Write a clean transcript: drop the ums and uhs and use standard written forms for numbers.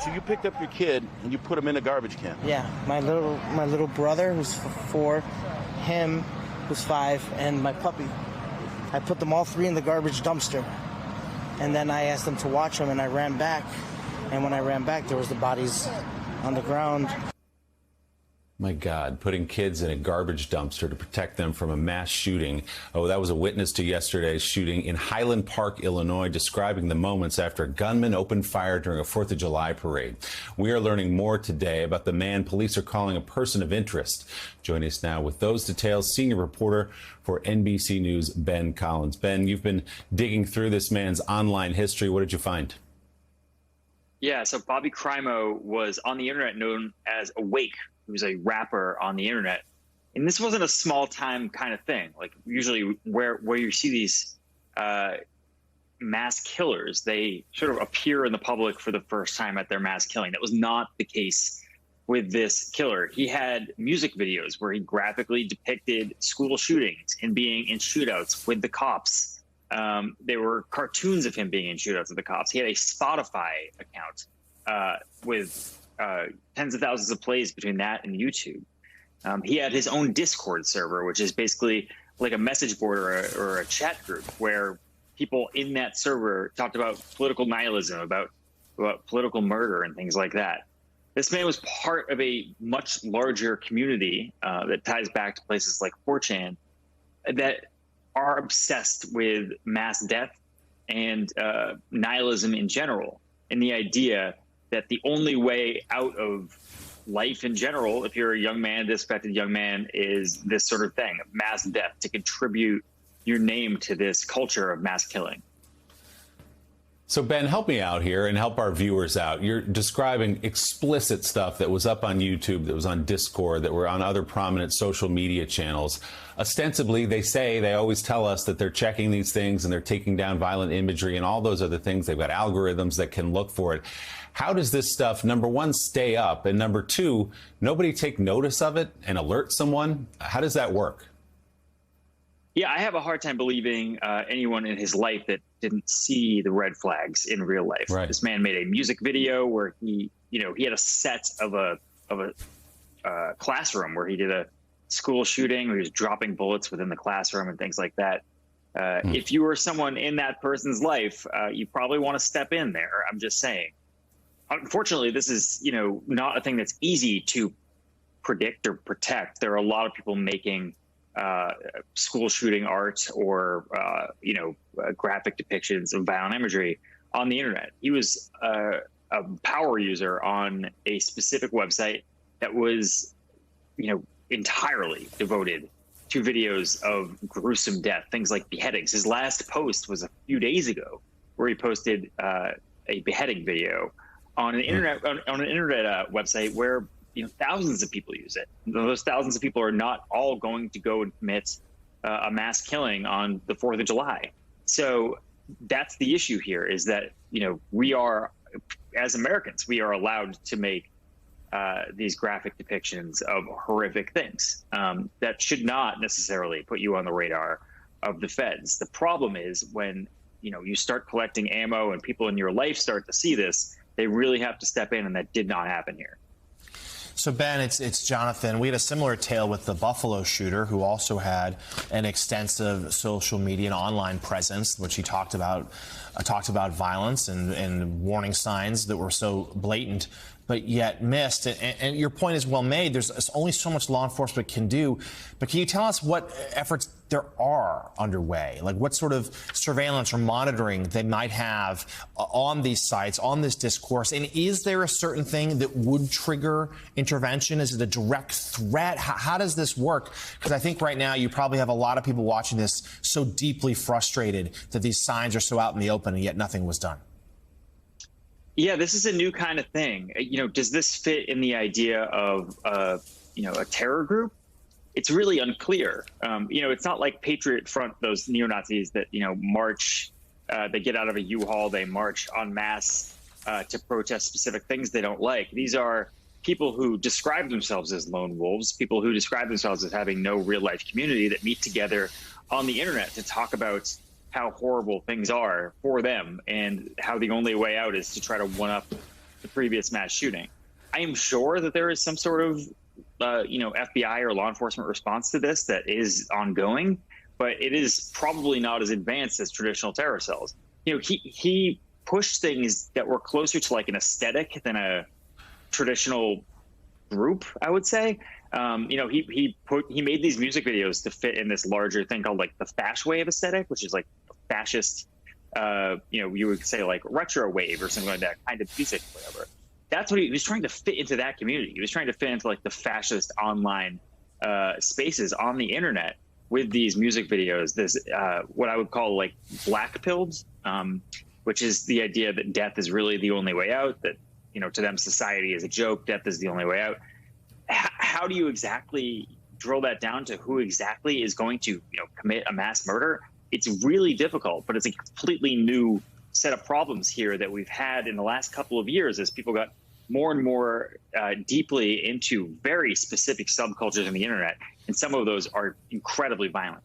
So you picked up your kid and you put him in a garbage can? Yeah, my little brother who's 4, him who's 5, and my puppy. I put them all 3 in the garbage dumpster. And then I asked them to watch them, and I ran back. And when I ran back, there was the bodies on the ground. My God, putting kids in a garbage dumpster to protect them from a mass shooting. Oh, that was a witness to yesterday's shooting in Highland Park, Illinois, describing the moments after a gunman opened fire during a 4th of July parade. We are learning more today about the man police are calling a person of interest. Joining us now with those details, senior reporter for NBC News, Ben Collins. Ben, you've been digging through this man's online history. What did you find? Yeah, so Bobby Crimo was on the internet known as Awake. He was a rapper on the internet. And this wasn't a small time kind of thing. Like usually where you see these mass killers, they sort of appear in the public for the first time at their mass killing. That was not the case with this killer. He had music videos where he graphically depicted school shootings and being in shootouts with the cops. There were cartoons of him being in shootouts with the cops. He had a Spotify account with tens of thousands of plays between that and YouTube. He had his own Discord server, which is basically like a message board or a chat group where people in that server talked about political nihilism, about political murder and things like that. This man was part of a much larger community that ties back to places like 4chan that are obsessed with mass death and nihilism in general, and the idea that the only way out of life in general, if you're a young man, suspected young man, is this sort of thing, mass death, to contribute your name to this culture of mass killing. So, Ben, help me out here and help our viewers out. You're describing explicit stuff that was up on YouTube, that was on Discord, that were on other prominent social media channels. Ostensibly, they always tell us that they're checking these things and they're taking down violent imagery and all those other things. They've got algorithms that can look for it. How does this stuff, number one, stay up? And number two, nobody take notice of it and alert someone? How does that work? Yeah, I have a hard time believing anyone in his life that didn't see the red flags in real life. Right. This man made a music video where he had a set of a classroom where he did a school shooting where he was dropping bullets within the classroom and things like that. If you were someone in that person's life, you probably want to step in there. I'm just saying. Unfortunately, this is, not a thing that's easy to predict or protect. There are a lot of people making school shooting art or, graphic depictions of violent imagery on the internet. He was a power user on a specific website that was, entirely devoted to videos of gruesome death, things like beheadings. His last post was a few days ago where he posted a beheading video on an internet website where thousands of people use it. Those thousands of people are not all going to go and commit a mass killing on the 4th of July. So that's the issue here, is that we are, as Americans, we are allowed to make these graphic depictions of horrific things that should not necessarily put you on the radar of the feds. The problem is when you start collecting ammo and people in your life start to see this, they really have to step in, and that did not happen here. So, Ben, it's Jonathan. We had a similar tale with the Buffalo shooter, who also had an extensive social media and online presence, which he talked about violence and warning signs that were so blatant, but yet missed. And your point is well made. There's only so much law enforcement can do. But can you tell us what efforts there are underway? Like what sort of surveillance or monitoring they might have on these sites, on this discourse? And is there a certain thing that would trigger intervention? Is it a direct threat? How does this work? Because I think right now you probably have a lot of people watching this so deeply frustrated that these signs are so out in the open and yet nothing was done. Yeah, this is a new kind of thing. Does this fit in the idea of, a terror group? It's really unclear. It's not like Patriot Front, those neo-Nazis that, march, they get out of a U-Haul, they march en masse to protest specific things they don't like. These are people who describe themselves as lone wolves, people who describe themselves as having no real-life community that meet together on the internet to talk about how horrible things are for them and how the only way out is to try to one-up the previous mass shooting. I am sure that there is some sort of, FBI or law enforcement response to this that is ongoing, but it is probably not as advanced as traditional terror cells. He pushed things that were closer to like an aesthetic than a traditional group, I would say. He made these music videos to fit in this larger thing called like the Fash Wave aesthetic, which is like fascist, you would say like retro wave or something like that kind of music, whatever. That's what he was trying to fit into that community. He was trying to fit into like the fascist online spaces on the internet with these music videos. This what I would call like black pilled, which is the idea that death is really the only way out. That to them society is a joke. Death is the only way out. How do you exactly drill that down to who exactly is going to commit a mass murder? It's really difficult, but it's a completely new set of problems here that we've had in the last couple of years as people got more and more deeply into very specific subcultures on the internet. And some of those are incredibly violent.